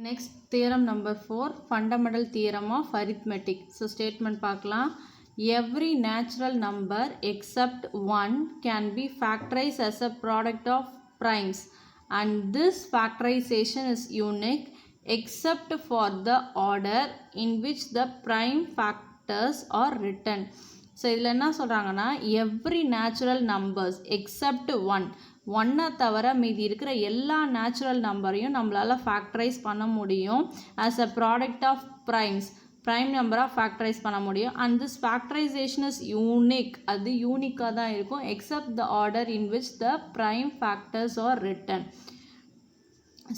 Next, theorem number 4, fundamental theorem of arithmetic. So, statement பார்க்கலாம். Every natural number except 1 can be factorized as a product of primes, and this factorization is unique except for the order in which the prime factors are written. So, இதில் என்ன சொல்கிறாங்கன்னா every natural numbers except 1 தவிர மீதி இருக்கிற எல்லா natural நம்பரையும் நம்மளால் factorise பண்ண முடியும் as a product of primes. Prime நம்பராக ஃபேக்டரைஸ் பண்ண முடியும். And this factorisation is unique. அது யூனிக்காக தான் இருக்கும் except the order in which the prime factors are written.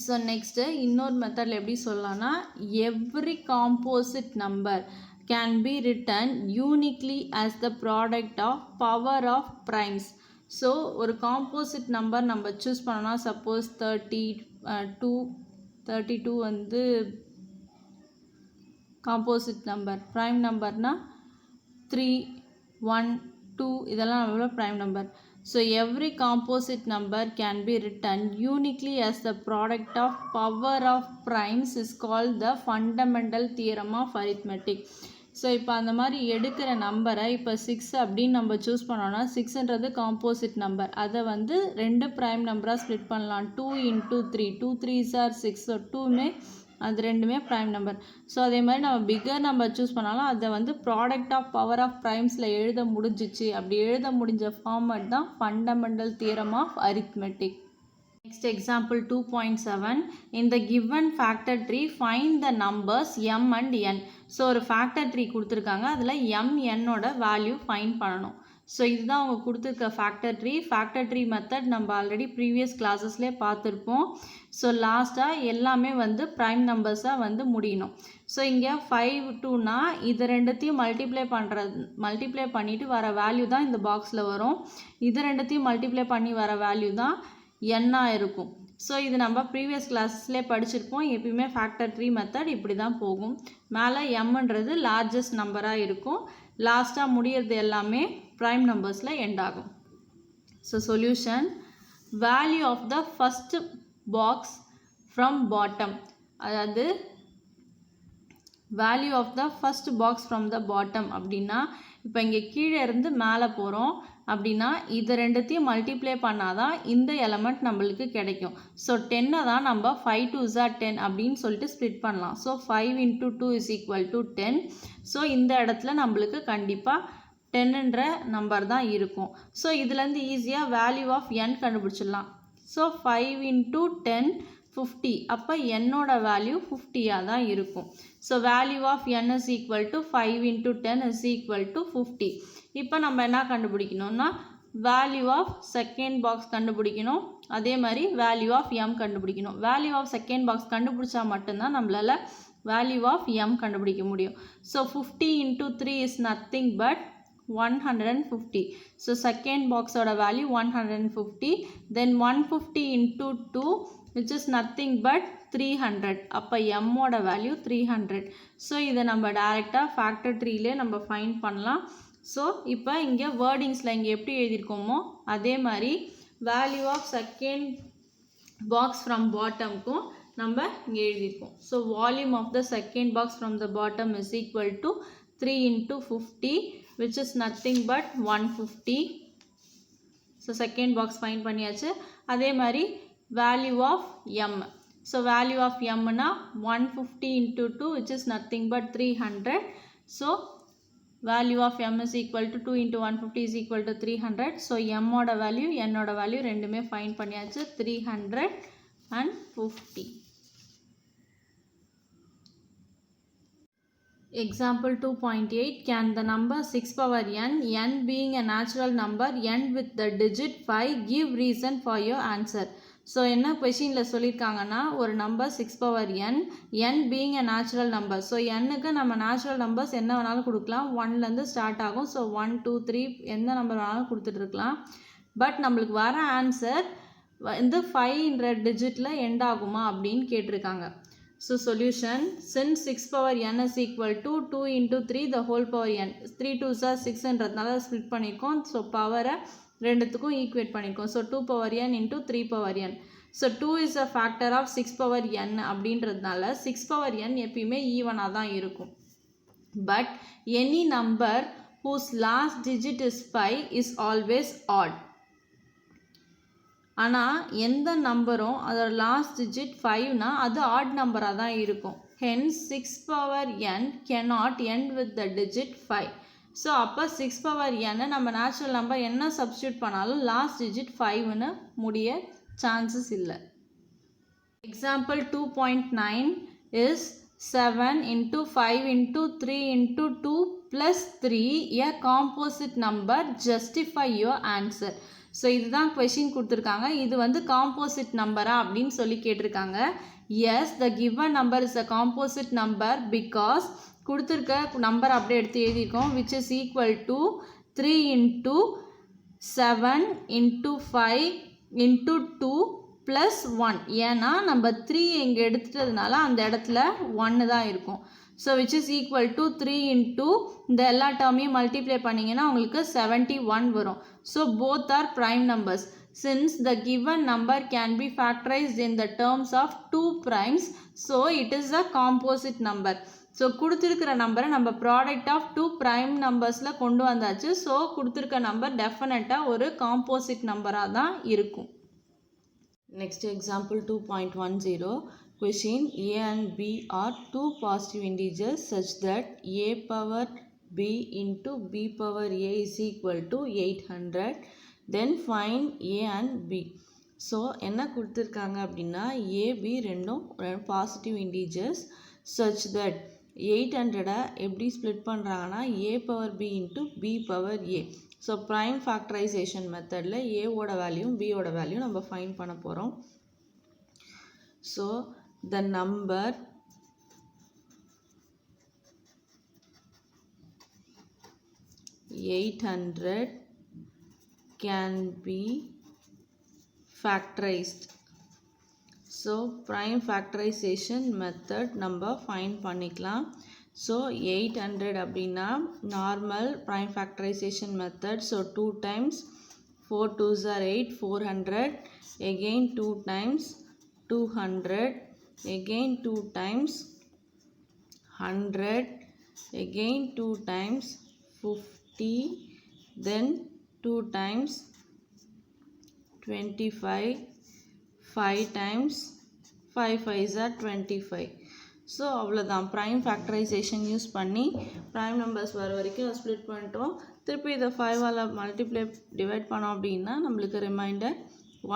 So next இன்னொரு மெத்தடில் எப்படி சொல்லலாம்னா every composite number can be written uniquely as the product of power of primes. So ஒரு composite number நம்ம சூஸ் பண்ணோன்னா சப்போஸ் 32 வந்து composite number. Prime நம்பர்னால் 3, 1, 2 இதெல்லாம் நம்மளோட prime number. So every composite number can be written uniquely as the product of power of primes is called the fundamental theorem of arithmetic. So இப்போ அந்த மாதிரி எடுக்கிற நம்பரை இப்போ 6 அப்படின்னு நம்ம சூஸ் பண்ணோன்னா 6ன்றது காம்போசிட் நம்பர். அதை வந்து 2 ப்ரைம் நம்பராக ஸ்ப்ளிட் பண்ணலாம். 2 into 3, 2 3s are 6. ஸோ 2மே அது ரெண்டுமே ப்ரைம் நம்பர். ஸோ அதே மாதிரி நம்ம பிக்கர் நம்பர் சூஸ் பண்ணாலும் அதை வந்து ப்ராடக்ட் ஆஃப் பவர் ஆஃப் ப்ரைம்ஸில் எழுத முடிஞ்சிச்சு. அப்படி எழுத முடிஞ்ச ஃபார்மட் தான் fundamental theorem of arithmetic. Next example 2.7. In the given factor tree find the numbers m and n. So ஒரு ஃபேக்டர் ட்ரீ கொடுத்துருக்காங்க. அதில் mnோட வேல்யூ ஃபைண்ட் பண்ணணும். ஸோ இதுதான் அவங்க கொடுத்துருக்க factor tree. Factor tree method நம்ம ஆல்ரெடி ப்ரீவியஸ் கிளாஸஸ்லேயே பார்த்துருப்போம். ஸோ லாஸ்ட்டாக எல்லாமே வந்து ப்ரைம் நம்பர்ஸாக வந்து முடியணும். ஸோ இங்கே 5 2னா இது ரெண்டுத்தையும் மல்டிப்ளை பண்ணிவிட்டு வர வேல்யூ தான் இந்த பாக்ஸில் வரும். இது ரெண்டுத்தையும் மல்டிப்ளை பண்ணி வர வேல்யூ தான் என்னாக இருக்கும். ஸோ இது நம்ம ப்ரீவியஸ் கிளாஸஸ்லேயே படிச்சிருப்போம். எப்பயுமே ஃபேக்டர் ட்ரீ மெத்தட் இப்படி தான் போகும். மேலே எம்ன்றது லார்ஜஸ்ட் நம்பராக இருக்கும். லாஸ்ட்டாக முடியறது எல்லாமே ப்ரைம் நம்பர்ஸில் எண்ட் ஆகும். So solution value of the first box from bottom, அதாவது value of the first box from the bottom அப்படின்னா இப்போ இங்கே கீழே இருந்து மேலே போகிறோம் அப்படின்னா இது ரெண்டுத்தையும் மல்டிப்ளை பண்ணால் தான் இந்த எலமெண்ட் நம்மளுக்கு கிடைக்கும். ஸோ 10 தான் நம்ம 5 2s are 10 அப்படின்னு சொல்லிட்டு ஸ்ப்ளிட் பண்ணலாம். So 5 into 2 is equal to 10. So இந்த இடத்துல நம்மளுக்கு கண்டிப்பாக 10ன்ற நம்பர் தான் இருக்கும். ஸோ இதுலேருந்து ஈஸியாக வேல்யூ ஆஃப் n கண்டுபிடிச்சிடலாம். So 5 into 10 50. அப்போ என்னோட வேல்யூ 50யாக தான் இருக்கும். So value of n is equal to 5 into 10 is equal to 50. இப்போ நம்ம என்ன கண்டுபிடிக்கணும்னா வேல்யூ ஆஃப் செகண்ட் பாக்ஸ் கண்டுபிடிக்கணும். அதே மாதிரி வேல்யூ ஆஃப் m கண்டுபிடிக்கணும். வேல்யூ ஆஃப் செகண்ட் பாக்ஸ் கண்டுபிடிச்சா மட்டும்தான் நம்மளால் வேல்யூ ஆஃப் m கண்டுபிடிக்க முடியும். So 50 into 3 is nothing but 150. So second பாக்ஸோட value 150. Then 150 into 2 which is nothing but 300. அப்போ mோட வேல்யூ 300. ஸோ இதை நம்ம டைரெக்டாக ஃபேக்டர் ட்ரீலே நம்ம ஃபைண்ட் பண்ணலாம். ஸோ இப்போ இங்கே வேர்டிங்ஸில் இங்கே எப்படி எழுதியிருக்கோமோ அதே மாதிரி value of second box from பாட்டம்க்கும் நம்ம இங்கே எழுதியிருக்கோம். So volume of the second box from the bottom is equal to 3 into 50 which is nothing but 150. So second box find பண்ணியாச்சு. அதே மாதிரி value of m. So value of mனா 150 into 2 which is nothing but 300. So value of m is equal to 2 into 150 is equal to 300. So mோட value என்னோட value ரெண்டுமே find பண்ணியாச்சு 300 and 50. Example 2.8. Can the number 6 power n being a natural number end with the digit 5, give reason for your answer. So என்ன கொஷினில் சொல்லியிருக்காங்கன்னா ஒரு number 6 power n being a natural number. So க்கு நம்ம natural numbers என்ன வேணாலும் கொடுக்கலாம். 1லேருந்து start ஆகும். ஸோ 1 2 3 எந்த நம்பர் வேணாலும் கொடுத்துட்ருக்கலாம். பட் நம்மளுக்கு வர ஆன்சர் வந்து 5ன்ற டிஜிட்டில் எண்ட் ஆகுமா அப்படின்னு கேட்டிருக்காங்க. So solution since 6 power n is equal to 2 into 3 the whole power n. 3 2s are 6ன்றதுனால split பண்ணியிருக்கோம். ஸோ பவரை ரெண்டுத்துக்கும் ஈக்குவேட் பண்ணியிருக்கோம். So 2 power n into 3 power n. So 2 is a factor of 6 power n அப்படின்றதுனால 6 power n எப்பயுமே ஈவனாக தான் இருக்கும். But any number whose last digit is 5 is always odd. ஆனால் எந்த நம்பரும் அதோட லாஸ்ட் டிஜிட் 5னா அது ஆட் நம்பராக தான் இருக்கும். Hence 6 power n cannot end with the digit 5. So அப்போ 6 power n நம்ம நேச்சுரல் நம்பர் என்ன சப்ஸ்டியூட் பண்ணாலும் லாஸ்ட் டிஜிட் 5ன்னு முடிய சான்சஸ் இல்லை. Example 2.9 is 7 into 5 into 3 into 2 plus 3 a composite number, justify your answer. So இதுதான் கொஷின் கொடுத்துருக்காங்க. இது வந்து காம்போசிட் நம்பரா அப்படின்னு சொல்லி கேட்டிருக்காங்க. Yes, the given number is a composite number because கொடுத்துருக்க நம்பர் அப்படியே எடுத்து எழுதியிருக்கோம், which is equal to 3 into 7 into 5 into 2 plus 1. ஏன்னா நம்ம 3 இங்கே எடுத்துட்டதுனால அந்த இடத்துல 1 தான் இருக்கும். So which is equal to 3 into இந்த எல்லா டேர்மையும் மல்டிப்ளை பண்ணிங்கன்னா உங்களுக்கு 71 வரும். So both are prime numbers. Since the given number can be factorised in the terms of 2 primes, so it is a composite number. So கொடுத்துருக்கிற நம்பரை நம்ம product of 2 prime நம்பர்ஸில் கொண்டு வந்தாச்சு. ஸோ கொடுத்துருக்க நம்பர் டெஃபினட்டாக ஒரு காம்போசிட் நம்பராக தான் இருக்கும். Next example 2.10. Question: a and b are two positive integers such that a power b into b power a is equal to 800. Then find a and b. So என்ன கொடுத்துருக்காங்க அப்படின்னா a b ரெண்டும் positive integers such that 800 எப்படி split பண்ணுறாங்கன்னா a power b into b power a. So prime factorisation மெத்தடில் ஏவோட வேல்யூவும் பியோட வேல்யூ நம்ம ஃபைண்ட் பண்ண போகிறோம். So the number $800 can be factorized. So prime factorisation method நம்ம ஃபைண்ட் பண்ணிக்கலாம். ஸோ 800 அப்படின்னா normal prime factorisation method. So 2 times 4 2s are 8, 400. Again 2 times 200. Again 2 times 100. Again 2 times 50. Then 2 times 25. 5 times 5 5s are 25. So அவ்வளோதான், prime factorisation use பண்ணி prime numbers வர வரைக்கும் split பண்ணிட்டோம். திருப்பி இதை 5ஆல் மல்டிப்ளை டிவைட் பண்ணோம் அப்படின்னா நம்மளுக்கு ரிமைண்டர்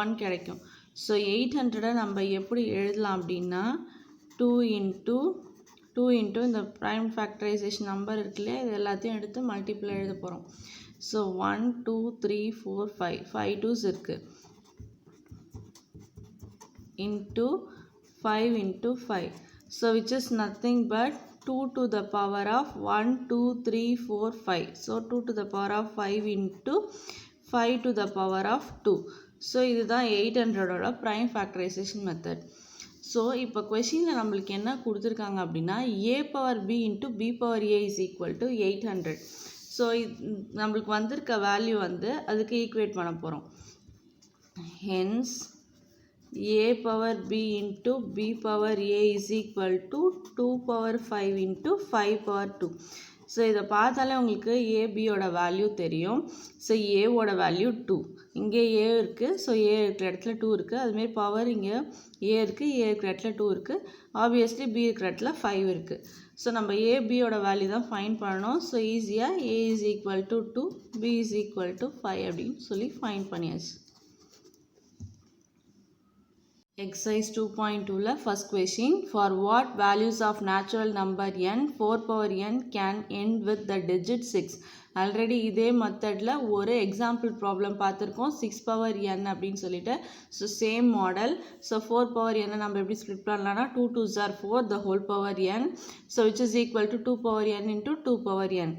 1 கிடைக்கும். ஸோ 800 நம்ம எப்படி எழுதலாம் அப்படின்னா 2 into இந்த ப்ரைம் ஃபேக்டரைசேஷன் நம்பர் இருக்குல்லையே இது எல்லாத்தையும் எடுத்து மல்டிப்ளை எழுத போகிறோம். ஸோ 1 2 3 4 5 5 2s இருக்குது into 5 into 5. So which is nothing but 2 to the power of 1 2 3 4 5. So 2 to the power of 5 into 5 to the power of 2. So இதுதான் 800ஓட ப்ரைம் ஃபேக்டரைசேஷன் மெத்தட். ஸோ இப்போ கொஷினில் நம்மளுக்கு என்ன கொடுத்துருக்காங்க அப்படின்னா a power b into b power a is equal to 800. So நம்மளுக்கு வந்திருக்க value வந்து அதுக்கு ஈக்குவேட் பண்ண போகிறோம். Hence a power b into b power a is equal to 2 power 5 into 5 power 2. So இதை பார்த்தாலே உங்களுக்கு a bயோட வேல்யூ தெரியும். ஸோ ஏவோட வேல்யூ 2, இங்கே a இருக்குது, ஸோ a இருக்கிற இடத்துல 2 இருக்குது. அதுமாரி பவர் இங்கே a இருக்குது, a இருக்கிற இடத்துல 2 இருக்குது. ஆப்வியஸ்லி b இருக்கிற இடத்துல 5 இருக்குது. ஸோ நம்ம a bயோட வேல்யூ தான் ஃபைண்ட் பண்ணணும். ஸோ ஈஸியாக a is equal to 2, b is equal to 5 அப்படின்னு சொல்லி ஃபைண்ட் பண்ணியாச்சு. Exercise 2.2 first question: for what values of natural number n 4 power n can end with the digit 6? Already இதே மெத்தடில் ஒரு example problem பார்த்துருக்கோம் 6 power n அப்படின்னு சொல்லிட்டு. So same model. So 4 power n நம்ம எப்படி ஸ்ப்ளிட் பண்ணலாம்னா 2 2s are 4 the whole power n. So which is equal to 2 power n into 2 power n.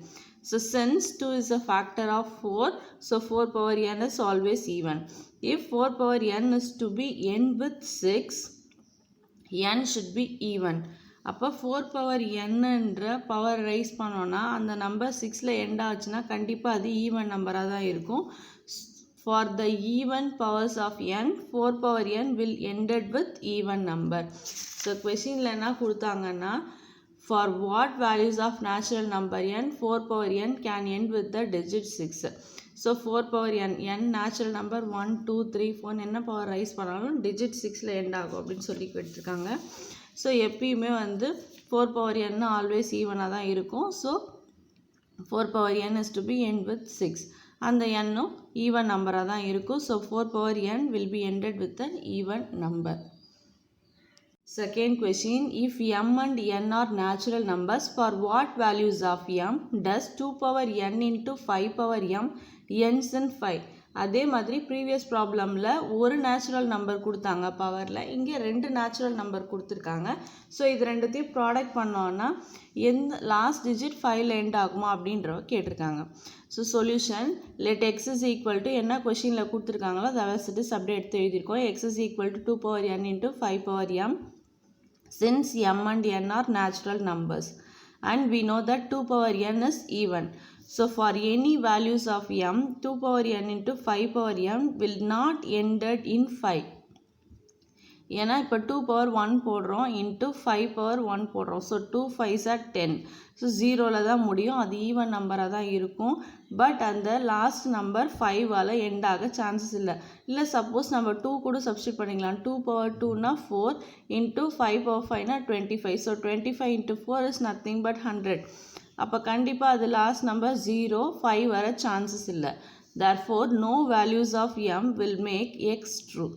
So since 2 is a factor of 4, so 4 power n is always even. If 4 power n is to be end with 6, n should be even. அப்போ 4 power nன்ற power rice பண்ணோன்னா அந்த number 6ல் end ஆச்சுன்னா கண்டிப்பாக அது even நம்பராக தான் இருக்கும். for the even powers of n, 4 power n will ended with even number. So questionல என்ன கொடுத்தாங்கன்னா for what values of natural number n 4 power n can end with the digit 6. So 4 power n natural number 1 2 3 4 என்ன power rice பண்ணாலும் digit 6ல end ஆகும் அப்படின்னு சொல்லி கொடுத்துருக்காங்க. So எப்பயுமே வந்து 4 power n ஆல்வேஸ் ஈவனாக தான் இருக்கும். So 4 power n is to be end with 6. அந்த எண்ணும் ஈவன் நம்பராக தான் இருக்கும். So 4 power n will be ended with an even number. Second question, if m and n are natural numbers, for what values of m does 2 power n into 5 power m ends in 5? அதே மாதிரி previous ப்ராப்ளமில் ஒரு natural number கொடுத்தாங்க பவரில், இங்கே 2 natural number கொடுத்துருக்காங்க. So இது ரெண்டுத்தையும் product பண்ணோன்னா எந்த லாஸ்ட் டிஜிட் 5ல் எண்ட் ஆகுமா அப்படின்றவ கேட்டிருக்காங்க. So solution, let X is equal to என்ன கொஷினில் கொடுத்துருக்காங்களோ அதை வச்சுட்டு அப்படியே எடுத்து எழுதியிருக்கோம். X is equal to 2 power n into 5 power m since m and n are natural numbers and we know that 2 power n is even. So for any values of m, 2 power n into 5 power m will not ended in 5. ஏன்னா இப்போ 2 power 1 போடுறோம் into 5 power 1 போடுறோம். So 2 5s are 10. So 0ல் தான் முடியும், அது even நம்பராக தான் இருக்கும். பட் அந்த லாஸ்ட் நம்பர் 5ஆல் எண்ட் ஆக சான்சஸ் இல்லை. சப்போஸ் நம்ம 2 கூட சப்ஸ்டியூட் பண்ணிக்கலாம். 2 power 2னா 4 into 5 power 5னா 25. So 25 into 4 is nothing but 100. அப்போ கண்டிப்பாக அது லாஸ்ட் நம்பர் 0 5 வர சான்சஸ் இல்லை. therefore no values of m will make x true.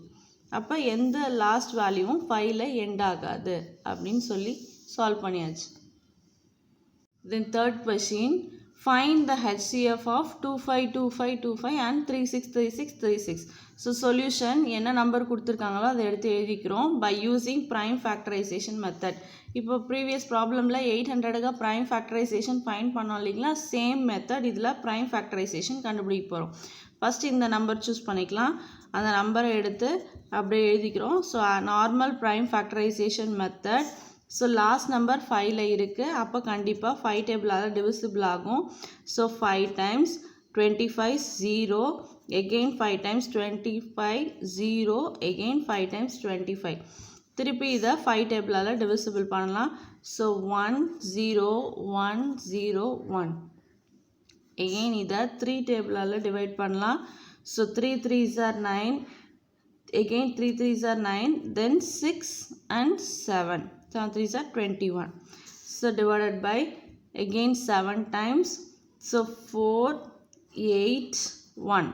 அப்போ எந்த லாஸ்ட் வேல்யூவும் 5ல் எண்ட் ஆகாது அப்படின்னு சொல்லி சால்வ் பண்ணியாச்சு. Then third question, find the HCF of 252525 and 363636. So solution என்ன நம்பர் கொடுத்துருக்காங்களோ அதை எடுத்து எழுதிக்கிறோம் by using prime factorisation method. இப்போ ப்ரீவியஸ் ப்ராப்ளமில் 800க்கு ப்ரைம் ஃபேக்டரைசேஷன் ஃபைண்ட் பண்ணோம் இல்லைங்களா, சேம் மெத்தட் இதில் ப்ரைம் ஃபேக்டரைசேஷன் கண்டுபிடிக்க போகிறோம். ஃபஸ்ட்டு இந்த நம்பர் சூஸ் பண்ணிக்கலாம், அந்த நம்பரை எடுத்து அப்படியே எழுதிக்கிறோம். So normal prime factorisation method. So last number 5ல் இருக்குது, அப்போ கண்டிப்பாக 5 டேபிளால் டிவிசிபிள் ஆகும். So 5 times 25 0, again 5 times 25 0, again 5 times 25. திருப்பி இதை 5 டேபிளால் டிவிசிபிள் பண்ணலாம். ஸோ 1 0 1 0 1. again இதை 3 டேபிளால் டிவைட் பண்ணலாம். So 3 3s are 9, again 3 3s are 9, then 6 and 7, 7 3s are 21. So divided by again 7 times, so 4 8 1.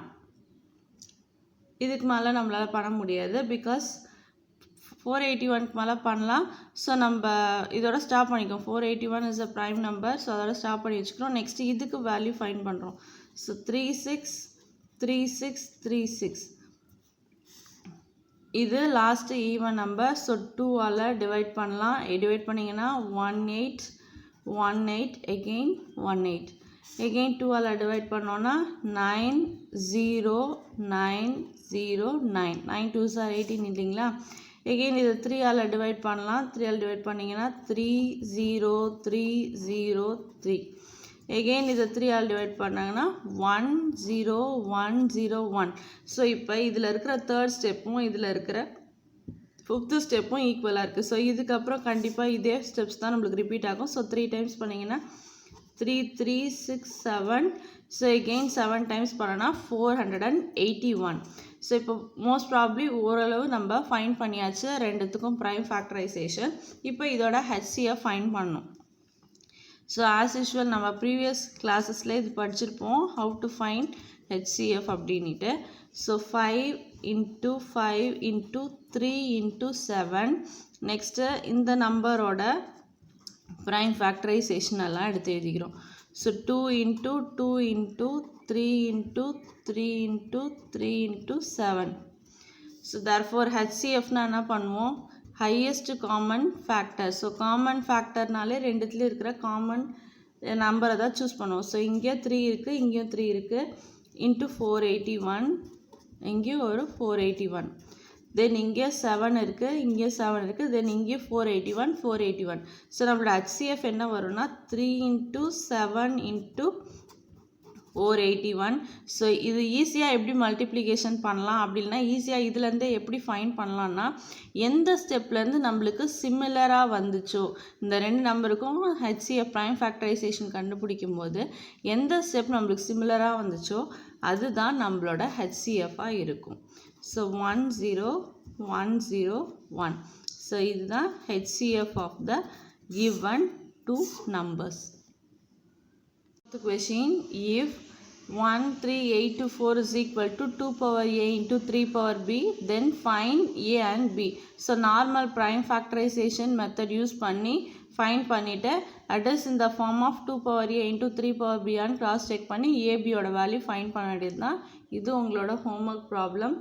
இதுக்கு மேலே நம்மளால் பண்ண முடியாது, பிகாஸ் 481க்கு மேலே பண்ணலாம். ஸோ நம்ம இதோட ஸ்டாப் பண்ணிக்கோம். 481 is a prime number. So அதோட ஸ்டாப் பண்ணி வச்சுக்கிறோம். நெக்ஸ்ட் இதுக்கு வேல்யூ ஃபைண்ட் பண்ணுறோம். ஸோ 36 36 36. இது லாஸ்ட் ஈவன் நம்பர். ஸோ 2ஆல் டிவைட் பண்ணலாம். டிவைட் பண்ணிங்கன்னா 18 18, again 18, again 2ஆல் டிவைட் பண்ணோன்னா 9 0 9 0 9, 9 2s are 18 இல்லைங்களா. எகெயின் இது 3ஆல் டிவைட் பண்ணலாம். 3ஆல் டிவைட் பண்ணிங்கன்னா 3 0 3 0 3. எகெயின் இதை 3ஆல் டிவைட் பண்ணாங்கன்னா 1 0 1 0 1. ஸோ இப்போ இதில் இருக்கிற தேர்ட் ஸ்டெப்பும் இதில் இருக்கிற ஃபிஃப்த்து ஸ்டெப்பும் ஈக்குவலாக இருக்குது. ஸோ இதுக்கப்புறம் கண்டிப்பாக இதே ஸ்டெப்ஸ் தான் நம்மளுக்கு ரிப்பீட் ஆகும். ஸோ 3 டைம்ஸ் பண்ணிங்கன்னா 3 3 6 7. ஸோ எகெயின் 7 டைம்ஸ் பண்ணோன்னா 481. ஸோ இப்போ மோஸ்ட் ப்ராப்ளி ஓரளவு நம்ம ஃபைன் பண்ணியாச்சு ரெண்டுத்துக்கும் ப்ரைம் ஃபேக்டரைசேஷன். இப்போ இதோட HCF ஃபைன் பண்ணணும். ஸோ ஆஸ் யூஷுவல் நம்ம ப்ரீவியஸ் கிளாஸஸில் இது படிச்சிருப்போம், ஹவு டு ஃபைண்ட் HCF அப்படின்ட்டு. So 5 into 5 into 3 into 7. Next இந்த நம்பரோட ப்ரைம் ஃபேக்டரைசேஷன் எல்லாம் எடுத்து எழுதிக்கிறோம். So 2 into 2 into 3 into 3 into 3 into 7. So therefore HCFனா என்ன பண்ணுவோம், highest common factor. So common ஃபேக்டர்னாலே ரெண்டுத்துலேயும் இருக்கிற காமன் நம்பரை தான் சூஸ் பண்ணுவோம். ஸோ இங்கே 3 இருக்குது, இங்கேயும் 3 இருக்குது, இன்ட்டு 481, இங்கேயும் ஒரு 481. தென் இங்கே 7 இருக்குது, இங்கே 7 இருக்குது, தென் இங்கே 481 481. ஸோ நம்மளோட HCF என்ன வரும்னா 3 into 7 into ஓர் 81. ஸோ இது ஈஸியாக எப்படி மல்டிப்ளிகேஷன் பண்ணலாம் அப்படின்னா ஈஸியாக இதுலேருந்தே எப்படி ஃபைண்ட் பண்ணலான்னா எந்த ஸ்டெப்லேருந்து நம்மளுக்கு சிமிலராக வந்துச்சோ இந்த ரெண்டு நம்பருக்கும் HCF ப்ரைம் ஃபேக்டரைசேஷன் கண்டுபிடிக்கும் போது எந்த ஸ்டெப் நம்மளுக்கு சிமிலராக வந்துச்சோ அதுதான் நம்மளோட HCFஆக இருக்கும். ஸோ 1 0 1 0 1. ஸோ இதுதான் HCF of the given two numbers. The question, if 13824 is equal to 2 power a into 3 power b, then find a and b. So normal prime factorization method use பண்ணி find பண்ணிட்டு address in the form of 2 power a into 3 power b and cross check பண்ணி ab ஓட value find பண்ண வேண்டியது தான். இது உங்களோட homework problem.